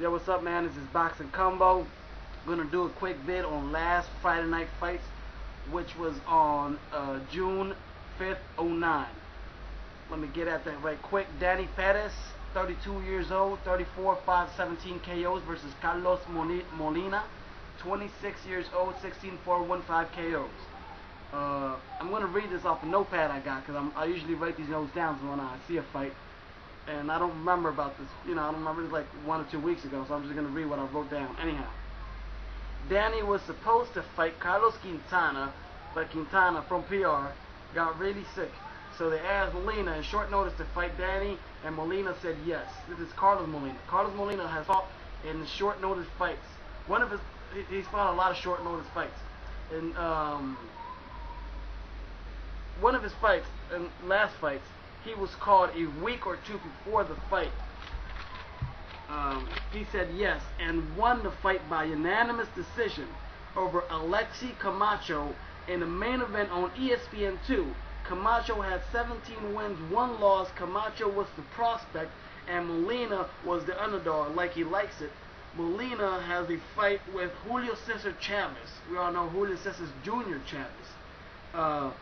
Yo, what's up, man? This is Boxing Combo. I'm gonna do a quick vid on last Friday night fights, which was on June 5th, 09. Let me get at that right quick. Danny Perez, 32 years old, 34, 5-17 KOs versus Carlos Molina, 26 years old, 16, 4-1-5 KOs. I'm gonna read this off the notepad I got because I usually write these notes down when I see a fight. And I don't remember about this, I don't remember, it was like 1 or 2 weeks ago, so I'm just going to read what I wrote down. Anyhow, Danny was supposed to fight Carlos Quintana, but Quintana from PR got really sick. So they asked Molina in short notice to fight Danny, and Molina said yes. This is Carlos Molina. Carlos Molina has fought in short notice fights. He's fought a lot of short notice fights. And one of his fights, and last fights, he was called a week or two before the fight. He said yes and won the fight by unanimous decision over Alexi Camacho in the main event on Espn 2. Camacho had 17 wins, 1 loss. Camacho was the prospect and Molina was the underdog, like he likes it. Molina has a fight with Julio Cesar Chavez. We all know Julio Cesar Jr. Chavez,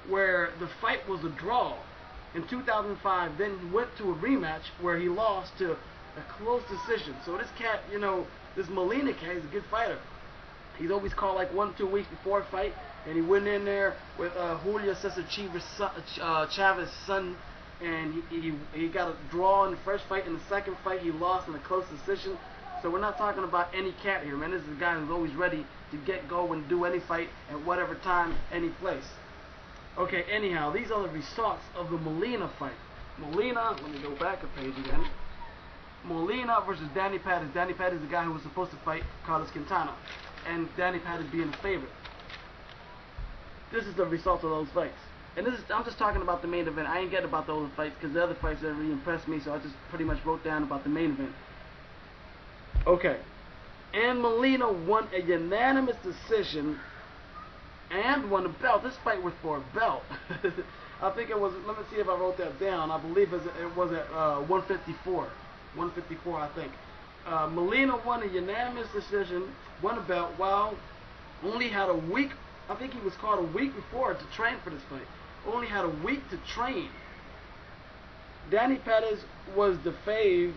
where the fight was a draw in 2005, then went to a rematch where he lost to a close decision. So this cat, this Molina cat, he's a good fighter. He's always called like 1 or 2 weeks before a fight, and he went in there with Julio Cesar Chavez's son, and he got a draw in the first fight. In the second fight, he lost in a close decision. So we're not talking about any cat here, man. This is a guy who's always ready to get go and do any fight at whatever time, any place. Okay, anyhow, these are the results of the Molina fight. Molina, let me go back a page again. Molina versus Danny Perez. Danny Perez is the guy who was supposed to fight Carlos Quintana, and Danny Perez being the favorite. This is the result of those fights. And I'm just talking about the main event. I ain't getting about the other fights because the other fights that really impressed me, so I just pretty much wrote down about the main event. Okay. And Molina won a unanimous decision and won a belt. This fight was for a belt. I think it was, let me see if I wrote that down. I believe it was at 154. 154, I think. Molina won a unanimous decision, won a belt, while only had a week, I think he was called a week before to train for this fight. Only had a week to train. Danny Perez was the fave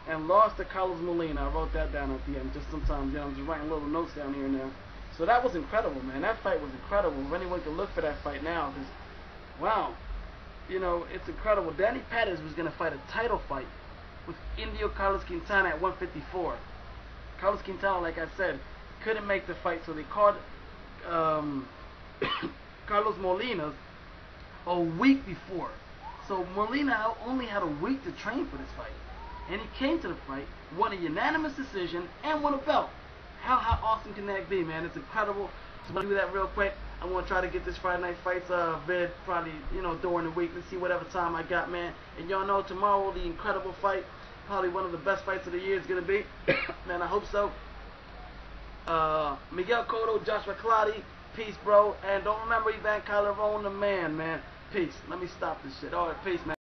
and lost to Carlos Molina. I wrote that down at the end. Just sometimes, I'm just writing little notes down here and there. So that was incredible, man. That fight was incredible. If anyone could look for that fight now, because, wow, it's incredible. Danny Perez was going to fight a title fight with Indio Carlos Quintana at 154. Carlos Quintana, like I said, couldn't make the fight, so they called Carlos Molina a week before. So Molina only had a week to train for this fight. And he came to the fight, won a unanimous decision, and won a belt. How awesome can that be, man? It's incredible. So I'm going to do that real quick. I'm going to try to get this Friday Night Fights vid probably, during the week. Let's see whatever time I got, man. And y'all know tomorrow the incredible fight, probably one of the best fights of the year is going to be. Man, I hope so. Miguel Cotto, Joshua Clottey, peace, bro. And don't remember Ivan Calderon, the man. Peace. Let me stop this shit. All right, peace, man.